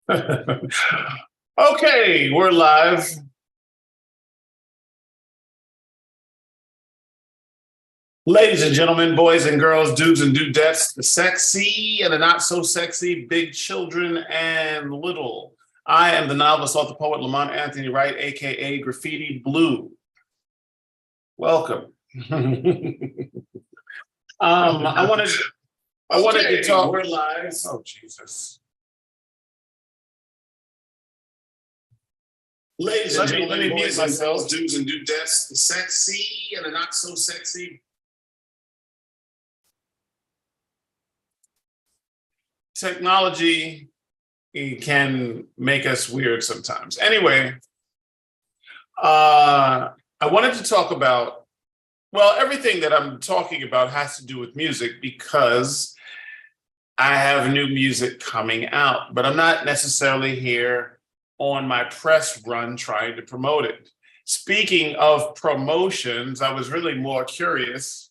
Okay, we're live. Ladies and gentlemen, boys and girls, dudes and dudettes, the sexy and the not so sexy, big children and little. I am the novelist, author, poet, Lamont Anthony Wright, aka Graffiti Blue. Welcome. I wanted to talk. We're live. Oh, Jesus. Ladies and gentlemen, let me mute myself, dudes and dudettes, the sexy and the not so sexy. Technology can make us weird sometimes. Anyway, I wanted to talk about, well, everything that I'm talking about has to do with music because I have new music coming out, but I'm not necessarily here on my press run trying to promote it. Speaking of promotions, I was really more curious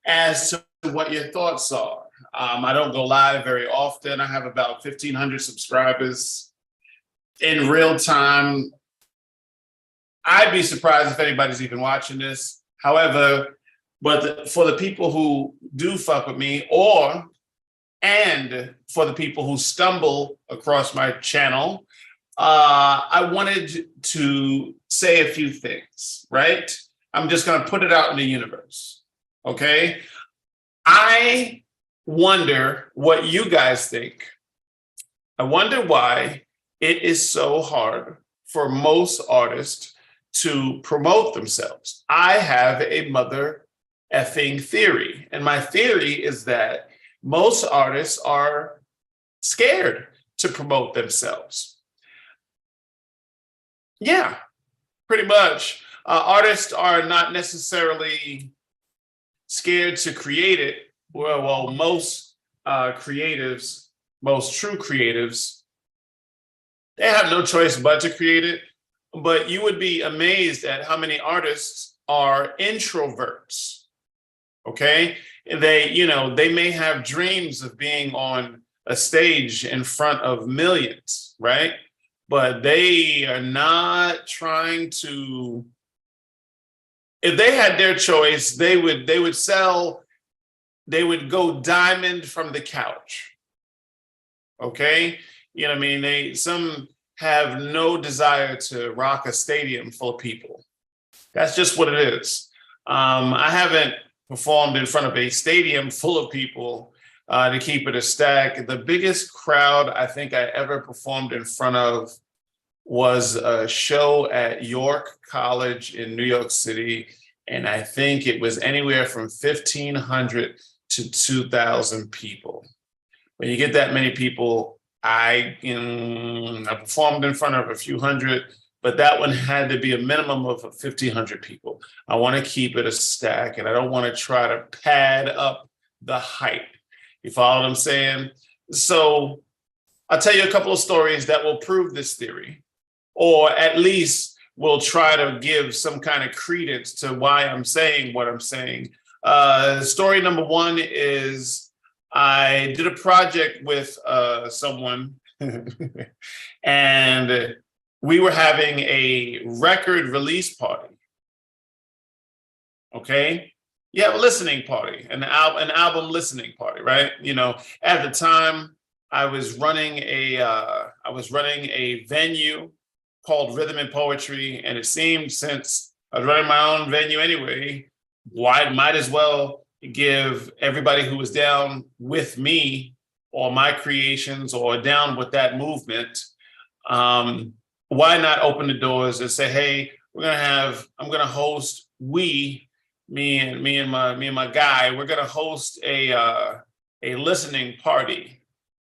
as to what your thoughts are. I don't go live very often. I have about 1,500 subscribers in real time. I'd be surprised if anybody's even watching this. However, but for the people who do fuck with me, and for the people who stumble across my channel, I wanted to say a few things, right? I'm just going to put it out in the universe, okay? I wonder what you guys think. I wonder why it is so hard for most artists to promote themselves. I have a mother effing theory, and my theory is that most artists are scared to promote themselves. Yeah, pretty much. Artists are not necessarily scared to create it. Well, most creatives, most true creatives, they have no choice but to create it. But you would be amazed at how many artists are introverts. Okay, they may have dreams of being on a stage in front of millions, right? But they are not trying to. If they had their choice, they would go diamond from the couch. Okay, you know what I mean? Some have no desire to rock a stadium full of people. That's just what it is. I haven't performed in front of a stadium full of people to keep it a stack. The biggest crowd I think I ever performed in front of was a show at York College in New York City. And I think it was anywhere from 1,500 to 2,000 people. When you get that many people, I performed in front of a few hundred, but that one had to be a minimum of 1,500 people. I want to keep it a stack, and I don't want to try to pad up the hype. You follow what I'm saying? So I'll tell you a couple of stories that will prove this theory, or at least will try to give some kind of credence to why I'm saying what I'm saying. Story number one is I did a project with someone and we were having a record release party. Okay. Yeah, a listening party, an album listening party, right? You know, at the time I was running a venue called Rhythm and Poetry, and it seemed since I was running my own venue anyway, why might as well give everybody who was down with me or my creations or down with that movement, why not open the doors and say, hey, I'm gonna host, me and my guy, we're gonna host a listening party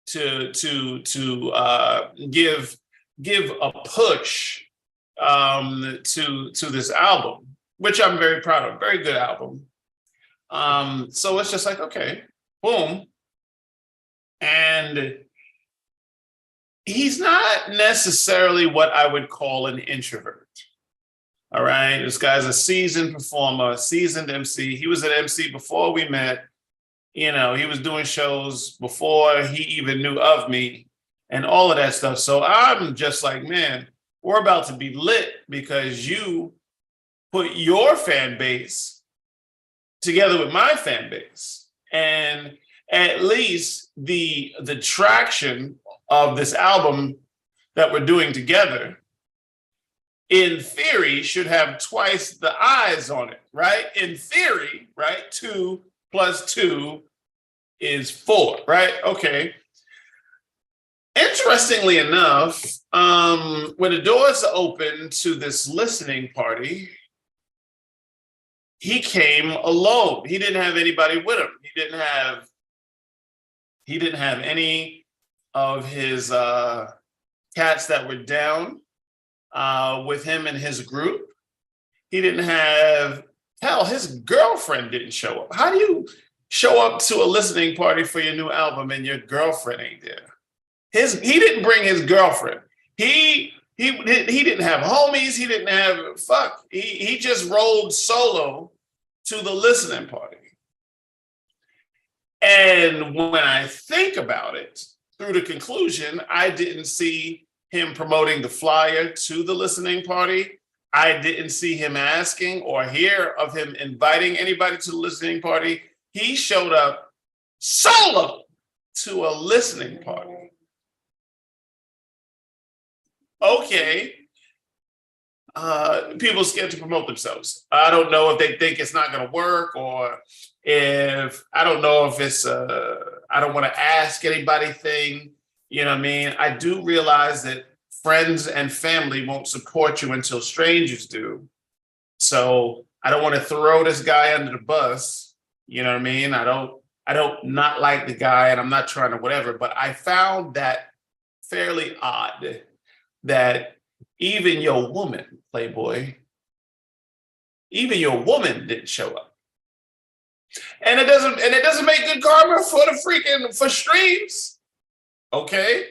to give a push to this album, which I'm very proud of. Very good album. So it's just like, okay, boom. And he's not necessarily what I would call an introvert. All right. This guy's a seasoned performer, seasoned MC. He was an MC before we met. You know, he was doing shows before he even knew of me. and all of that stuff. So I'm just like, man, we're about to be lit because you put your fan base together with my fan base. And at least the traction of this album that we're doing together, in theory, should have twice the eyes on it, right? In theory, right? 2 + 2 is 4, right? Okay. Interestingly enough, when the doors opened to this listening party, he came alone. He didn't have anybody with him. He didn't have any of his cats that were down with him and his group. He didn't have, hell, his girlfriend didn't show up. How do you show up to a listening party for your new album and your girlfriend ain't there? He didn't bring his girlfriend. He didn't have homies. He didn't have he just rolled solo to the listening party. And when I think about it, through the conclusion, I didn't see him promoting the flyer to the listening party. I didn't see him asking or hear of him inviting anybody to the listening party. He showed up solo to a listening party. Okay. People scared to promote themselves. I don't know if they think it's not going to work, or if, I don't know if it's I don't want to ask anybody thing. You know what I mean? I do realize that friends and family won't support you until strangers do. So I don't want to throw this guy under the bus. You know what I mean? I don't not like the guy, and I'm not trying to whatever, but I found that fairly odd that even your woman, Playboy, even your woman didn't show up. And it doesn't make good karma for streams. Okay?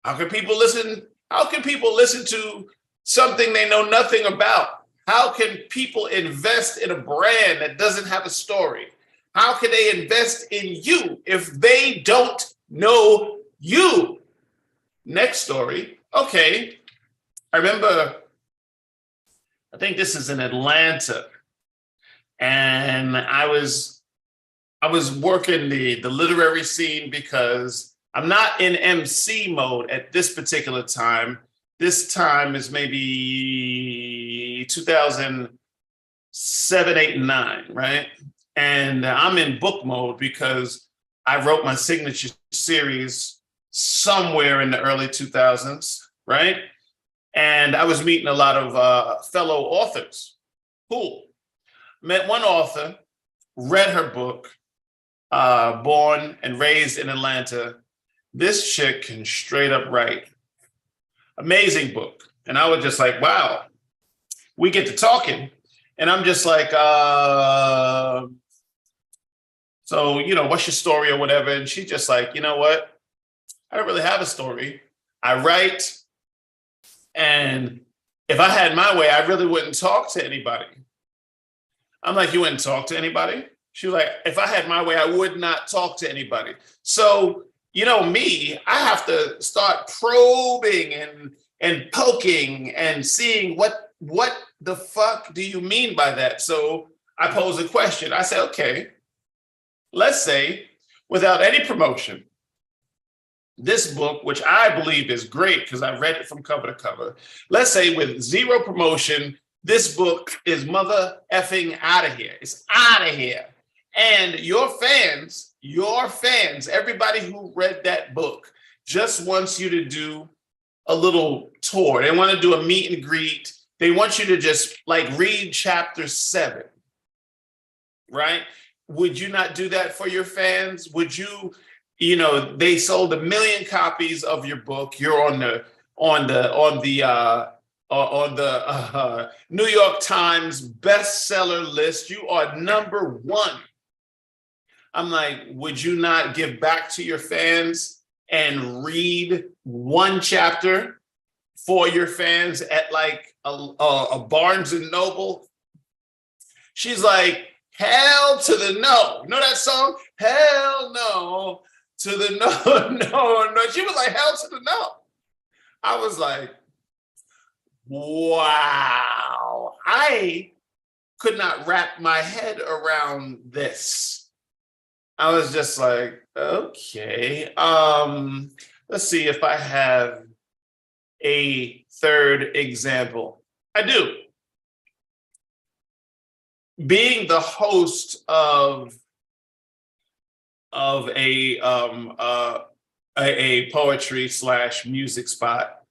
How can people listen to something they know nothing about? How can people invest in a brand that doesn't have a story? How can they invest in you if they don't know you? Next story. Okay. I remember, I think this is in Atlanta, and I was working the literary scene because I'm not in MC mode at this particular time. This time is maybe 2007, 8, and 9, right? And I'm in book mode because I wrote my signature series somewhere in the early 2000s, right? And I was meeting a lot of fellow authors. Cool. Met one author, read her book, Born and Raised in Atlanta. This chick can straight up write. Amazing book. And I was just like, wow. We get to talking. And I'm just like, so, what's your story or whatever? And she's just like, you know what? I don't really have a story. I write. And if I had my way, I really wouldn't talk to anybody. I'm like, you wouldn't talk to anybody? She was like, if I had my way, I would not talk to anybody. So, me, I have to start probing and poking and seeing what the fuck do you mean by that? So I pose a question. I said, okay, let's say without any promotion, this book, which I believe is great because I read it from cover to cover. Let's say with zero promotion, this book is mother effing out of here. It's out of here. And your fans, everybody who read that book just wants you to do a little tour. They want to do a meet and greet. They want you to just read chapter 7, right? Would you not do that for your fans? Would you? They sold 1 million copies of your book. You're on the New York Times bestseller list. You are #1. I'm like, would you not give back to your fans and read one chapter for your fans at a Barnes and Noble? She's like, hell to the no. You know that song? Hell no to the no, no. She was like, hell to the no. I was like, wow. I could not wrap my head around this. I was just like, okay. Let's see if I have a third example. I do. Being the host of a poetry / music spot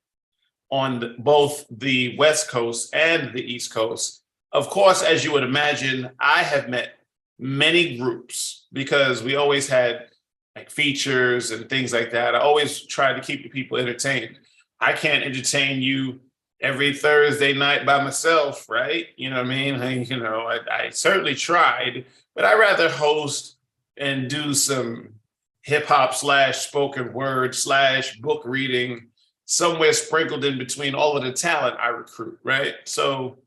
on both the West Coast and the East Coast. Of course, as you would imagine, I have met many groups because we always had like features and things like that. I always tried to keep the people entertained. I can't entertain you every Thursday night by myself, right? You know what I mean? I certainly tried, but I rather host and do some hip hop / spoken word / book reading somewhere sprinkled in between all of the talent I recruit, right? So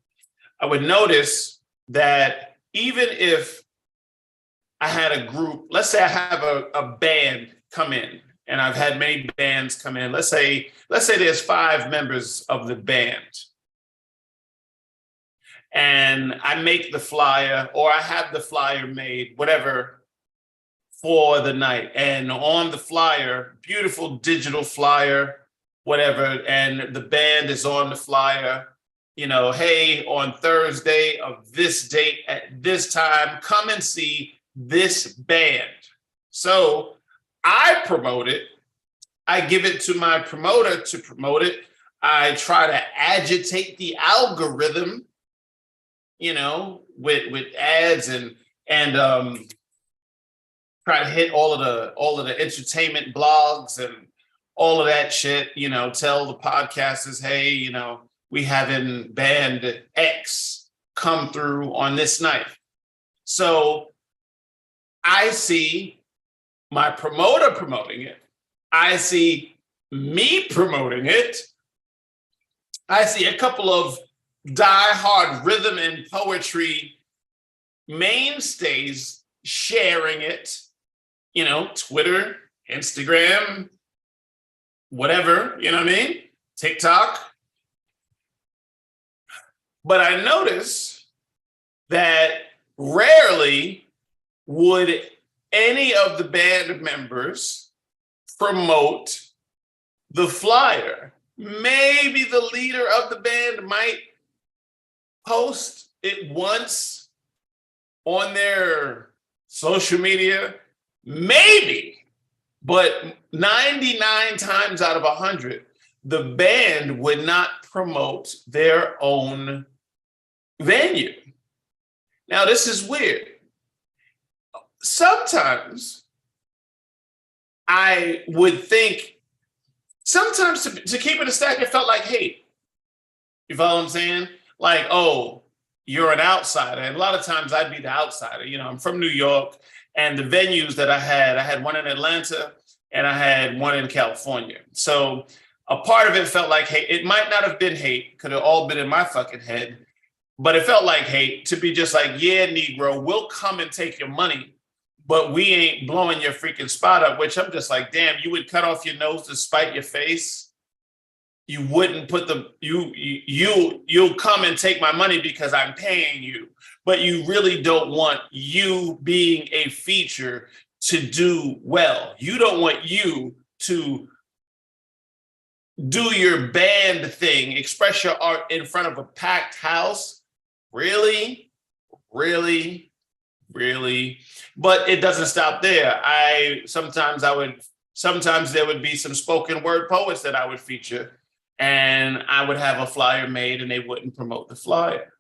I would notice that even if I had a group, let's say I have a band come in, and I've had many bands come in. Let's say there's 5 members of the band. And I make the flyer, or I have the flyer made, whatever, for the night. And on the flyer, beautiful digital flyer, whatever, and the band is on the flyer, hey, on Thursday of this date at this time, come and see this band. So I promote it. I give it to my promoter to promote it. I try to agitate the algorithm, with ads and try to hit all of the entertainment blogs and all of that shit. Tell the podcasters, hey, we having band X come through on this night. So I see my promoter promoting it. I see me promoting it. I see a couple of diehard rhythm and poetry mainstays sharing it, Twitter, Instagram, whatever, you know what I mean? TikTok. But I notice that rarely would any of the band members promote the flyer. Maybe the leader of the band might post it once on their social media, maybe, but 99 times out of 100, the band would not promote their own venue. Now, this is weird. Sometimes I would think, sometimes to keep it a stack, it felt like hate. You follow what I'm saying? Like, oh, you're an outsider. And a lot of times I'd be the outsider. I'm from New York, and the venues that I had one in Atlanta and I had one in California. So a part of it felt like hate. It might not have been hate, could have all been in my fucking head, but it felt like hate to be just like, yeah, Negro, we'll come and take your money, but we ain't blowing your freaking spot up, which I'm just like, damn, you would cut off your nose to spite your face. You wouldn't put you'll come and take my money because I'm paying you, but you really don't want you being a feature to do well. You don't want you to do your band thing, express your art in front of a packed house. Really? Really? Really? But it doesn't stop there. Sometimes there would be some spoken word poets that I would feature, and I would have a flyer made and they wouldn't promote the flyer.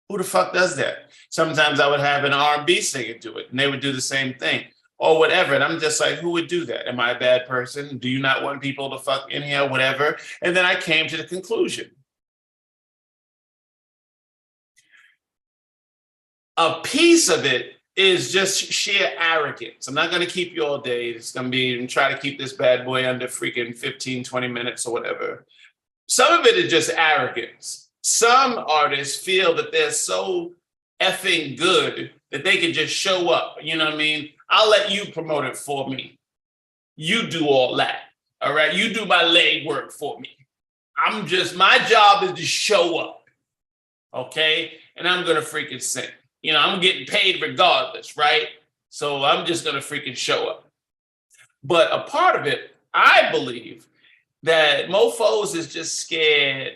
Who the fuck does that? Sometimes I would have an R&B singer do it and they would do the same thing or whatever. And I'm just like, who would do that? Am I a bad person? Do you not want people to fuck in here? Whatever. And then I came to the conclusion. A piece of it is just sheer arrogance. I'm not going to keep you all day. It's going to be, try to keep this bad boy under freaking 15, 20 minutes or whatever. Some of it is just arrogance. Some artists feel that they're so effing good that they can just show up. You know what I mean? I'll let you promote it for me. you do all that. All right. You do my leg work for me. My job is to show up. Okay. And I'm going to freaking sing. I'm getting paid regardless. Right. So I'm just going to freaking show up. But a part of it, I believe that mofos is just scared.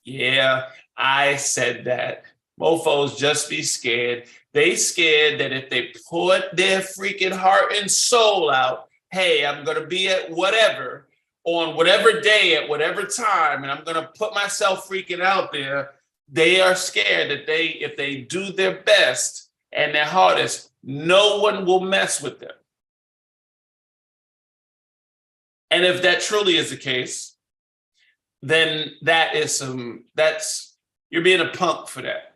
Yeah, I said that. Mofos just be scared. They scared that if they put their freaking heart and soul out, hey, I'm going to be at whatever, on whatever day, at whatever time, and I'm going to put myself freaking out there. They are scared that if they do their best and their hardest, no one will mess with them. And if that truly is the case, then you're being a punk for that.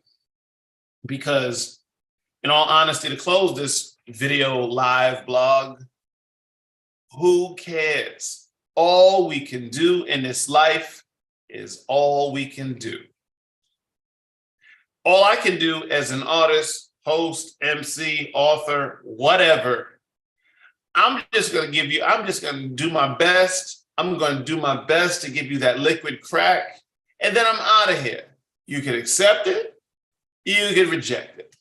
Because in all honesty, to close this video live blog, who cares? All we can do in this life is all we can do. All I can do as an artist, host, MC, author, whatever, I'm just going to do my best. I'm going to do my best to give you that liquid crack, and then I'm out of here. You can accept it, you can reject it.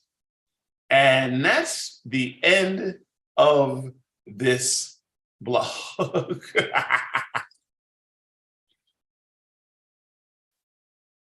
And that's the end of this blog.